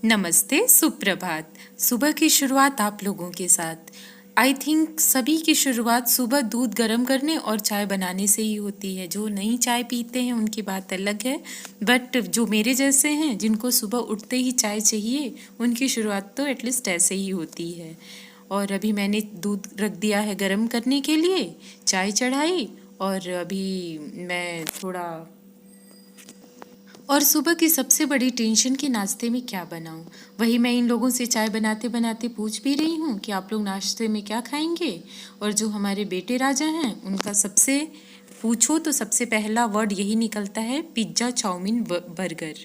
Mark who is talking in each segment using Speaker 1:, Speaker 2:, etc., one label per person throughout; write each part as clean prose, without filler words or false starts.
Speaker 1: नमस्ते, सुप्रभात। सुबह की शुरुआत आप लोगों के साथ। आई थिंक सभी की शुरुआत सुबह दूध गर्म करने और चाय बनाने से ही होती है। जो नई चाय पीते हैं उनकी बात अलग है, बट जो मेरे जैसे हैं जिनको सुबह उठते ही चाय चाहिए, उनकी शुरुआत तो एटलीस्ट ऐसे ही होती है। और अभी मैंने दूध रख दिया है गर्म करने के लिए, चाय चढ़ाई और अभी मैं थोड़ा और सुबह की सबसे बड़ी टेंशन कि नाश्ते में क्या बनाऊं। वही मैं इन लोगों से चाय बनाते बनाते पूछ भी रही हूँ कि आप लोग नाश्ते में क्या खाएंगे। और जो हमारे बेटे राजा हैं उनका सबसे पूछो तो सबसे पहला वर्ड यही निकलता है, पिज्ज़ा, चाउमीन, बर्गर।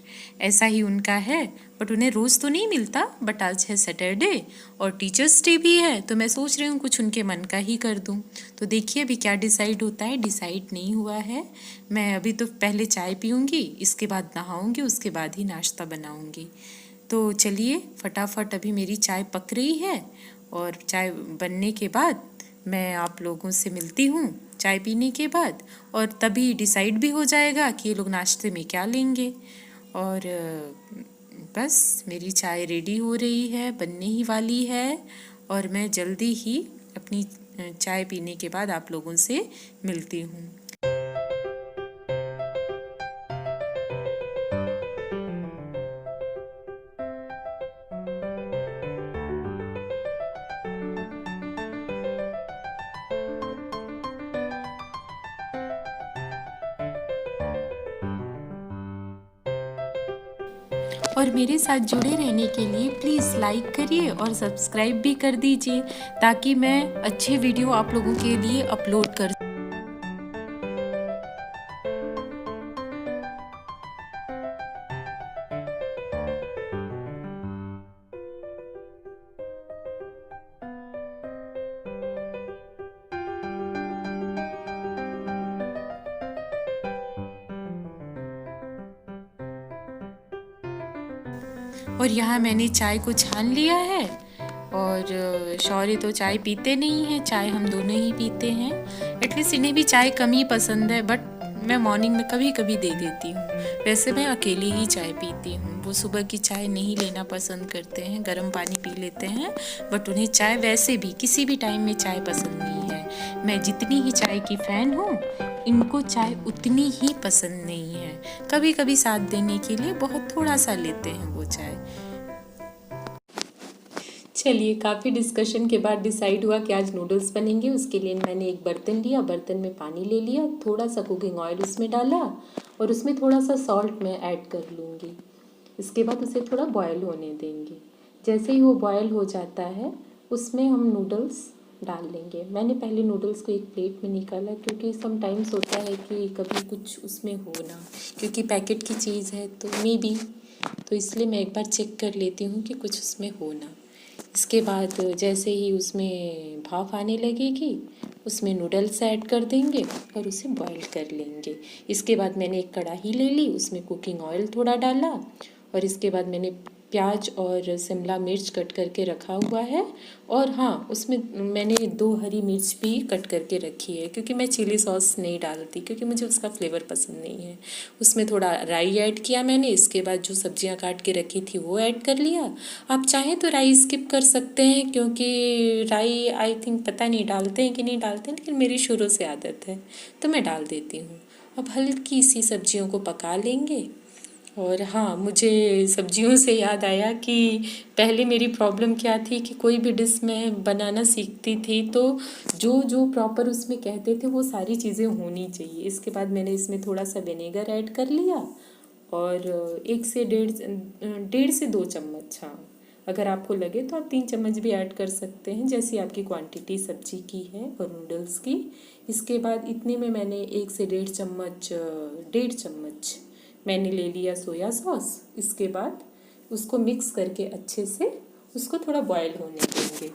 Speaker 1: ऐसा ही उनका है, बट उन्हें रोज़ तो नहीं मिलता। बट आज है सैटरडे और टीचर्स डे भी है, तो मैं सोच रही हूँ कुछ उनके मन का ही कर दूँ। तो देखिए अभी क्या डिसाइड होता है। डिसाइड नहीं हुआ है। मैं अभी तो पहले चाय पीऊँगी, इसके बाद नहाऊँगी, उसके बाद ही नाश्ता बनाऊँगी। तो चलिए फटाफट, अभी मेरी चाय पक रही है और चाय बनने के बाद मैं आप लोगों से मिलती हूँ चाय पीने के बाद। और तभी डिसाइड भी हो जाएगा कि ये लोग नाश्ते में क्या लेंगे। और बस मेरी चाय रेडी हो रही है, बनने ही वाली है। और मैं जल्दी ही अपनी चाय पीने के बाद आप लोगों से मिलती हूँ। और मेरे साथ जुड़े रहने के लिए प्लीज़ लाइक करिए और सब्सक्राइब भी कर दीजिए, ताकि मैं अच्छे वीडियो आप लोगों के लिए अपलोड कर। और यहाँ मैंने चाय को छान लिया है। और शौर्य तो चाय पीते नहीं हैं, चाय हम दोनों ही पीते हैं। एटलीस्ट इन्हें भी चाय कम ही पसंद है, बट मैं मॉर्निंग में कभी कभी दे देती हूँ। वैसे मैं अकेले ही चाय पीती हूँ। वो सुबह की चाय नहीं लेना पसंद करते हैं, गर्म पानी पी लेते हैं। बट उन्हें चाय वैसे भी किसी भी टाइम में चाय पसंद नहीं है। मैं जितनी ही चाय की फ़ैन हूँ, इनको चाय उतनी ही पसंद नहीं है। कभी कभी साथ देने के लिए बहुत थोड़ा सा लेते हैं वो चाय। चलिए, काफ़ी डिस्कशन के बाद डिसाइड हुआ कि आज नूडल्स बनेंगे। उसके लिए मैंने एक बर्तन लिया, बर्तन में पानी ले लिया, थोड़ा सा कुकिंग ऑयल उसमें डाला और उसमें थोड़ा सा सॉल्ट मैं ऐड कर लूँगी। इसके बाद उसे थोड़ा बॉयल होने देंगे। जैसे ही वो बॉयल हो जाता है, उसमें हम नूडल्स डाल लेंगे। मैंने पहले नूडल्स को एक प्लेट में निकाला, क्योंकि समटाइम्स होता है कि कभी कुछ उसमें हो ना, क्योंकि पैकेट की चीज़ है तो मे बी, तो इसलिए मैं एक बार चेक कर लेती हूँ कि कुछ उसमें हो ना। इसके बाद जैसे ही उसमें भाप आने लगेगी, उसमें नूडल्स ऐड कर देंगे और उसे बॉईल कर लेंगे। इसके बाद मैंने एक कढ़ाई ले ली, उसमें कुकिंग ऑयल थोड़ा डाला और इसके बाद मैंने प्याज और शिमला मिर्च कट करके रखा हुआ है। और हाँ, उसमें मैंने 2 हरी मिर्च भी कट करके रखी है, क्योंकि मैं चिली सॉस नहीं डालती, क्योंकि मुझे उसका फ्लेवर पसंद नहीं है। उसमें थोड़ा राई ऐड किया मैंने। इसके बाद जो सब्जियां काट के रखी थी वो ऐड कर लिया। आप चाहें तो राई स्किप कर सकते हैं, क्योंकि राई आई थिंक, पता नहीं डालते हैं कि नहीं डालते हैं, लेकिन मेरी शुरू से आदत है तो मैं डाल देती हूँ। अब हल्की सी सब्जियों को पका लेंगे। और हाँ, मुझे सब्जियों से याद आया कि पहले मेरी प्रॉब्लम क्या थी कि कोई भी डिश मैं बनाना सीखती थी तो जो जो प्रॉपर उसमें कहते थे वो सारी चीज़ें होनी चाहिए। इसके बाद मैंने इसमें थोड़ा सा विनेगर ऐड कर लिया और 1 से 1.5 से 2 चम्मच, हाँ, अगर आपको लगे तो आप 3 चम्मच भी ऐड कर सकते हैं, जैसी आपकी क्वांटिटी सब्जी की है और नूडल्स की। इसके बाद इतने में मैंने 1 से 1.5 चम्मच, 1.5 चम्मच मैंने ले लिया सोया सॉस। इसके बाद उसको मिक्स करके अच्छे से उसको थोड़ा बॉयल होने देंगे।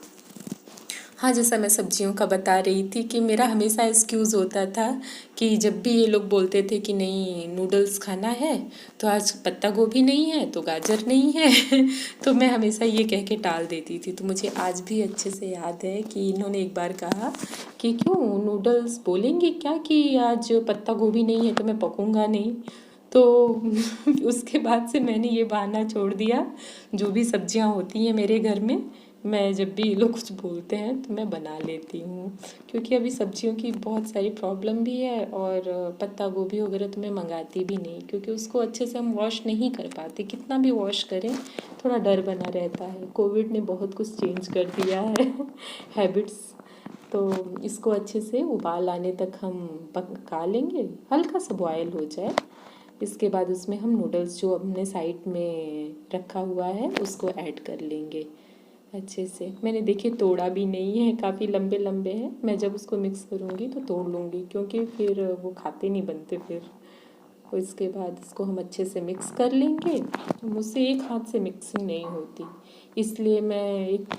Speaker 1: हाँ, जैसा मैं सब्जियों का बता रही थी कि मेरा हमेशा एक्सक्यूज़ होता था कि जब भी ये लोग बोलते थे कि नहीं नूडल्स खाना है, तो आज पत्ता गोभी नहीं है तो गाजर नहीं है तो मैं हमेशा ये कह के टाल देती थी। तो मुझे आज भी अच्छे से याद है कि इन्होंने एक बार कहा कि क्यों नूडल्स बोलेंगे क्या कि आज पत्ता गोभी नहीं है तो मैं पकूँगा नहीं। तो उसके बाद से मैंने ये बहाना छोड़ दिया, जो भी सब्जियां होती हैं मेरे घर में, मैं जब भी ये लोग कुछ बोलते हैं तो मैं बना लेती हूँ। क्योंकि अभी सब्जियों की बहुत सारी प्रॉब्लम भी है, और पत्ता गोभी वगैरह तो मैं मंगाती भी नहीं, क्योंकि उसको अच्छे से हम वॉश नहीं कर पाते, कितना भी वॉश करें थोड़ा डर बना रहता है। कोविड ने बहुत कुछ चेंज कर दिया है हैबिट्स। तो इसको अच्छे से उबाल आने तक हम पका लेंगे, हल्का सा बॉयल हो जाए। इसके बाद उसमें हम नूडल्स जो हमने साइड में रखा हुआ है उसको ऐड कर लेंगे अच्छे से। मैंने देखिए तोड़ा भी नहीं है, काफ़ी लंबे लंबे हैं। मैं जब उसको मिक्स करूँगी तो तोड़ लूँगी, क्योंकि फिर वो खाते नहीं बनते फिर। और इसके बाद इसको हम अच्छे से मिक्स कर लेंगे। मुझसे एक हाथ से मिक्सिंग नहीं होती, इसलिए मैं एक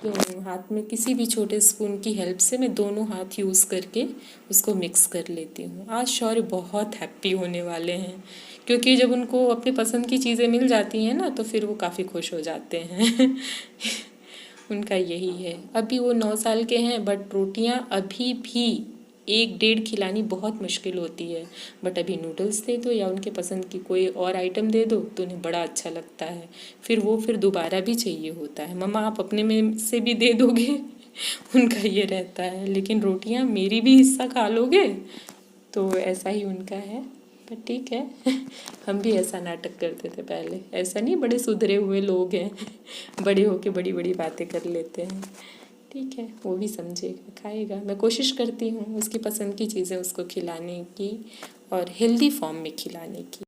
Speaker 1: हाथ में किसी भी छोटे स्पून की हेल्प से मैं दोनों हाथ यूज़ करके उसको मिक्स कर लेती हूँ। आज शौर्य बहुत हैप्पी होने वाले हैं, क्योंकि जब उनको अपनी पसंद की चीज़ें मिल जाती हैं ना तो फिर वो काफ़ी खुश हो जाते हैं उनका यही है। अभी वो 9 साल के हैं, बट रोटियां अभी भी 1 डेढ़ खिलानी बहुत मुश्किल होती है। बट अभी नूडल्स दे दो या उनके पसंद की कोई और आइटम दे दो तो उन्हें बड़ा अच्छा लगता है। फिर दोबारा भी चाहिए होता है, मम्मा आप अपने में से भी दे दोगे उनका ये रहता है। लेकिन रोटियां मेरी भी हिस्सा खा लोगे, तो ऐसा ही उनका है। पर ठीक है हम भी ऐसा नाटक करते थे पहले, ऐसा नहीं, बड़े सुधरे हुए लोग हैं बड़े होके बड़ी बड़ी बातें कर लेते हैं। ठीक है, वो भी समझेगा, खाएगा। मैं कोशिश करती हूँ उसकी पसंद की चीज़ें उसको खिलाने की, और हेल्दी फॉर्म में खिलाने की।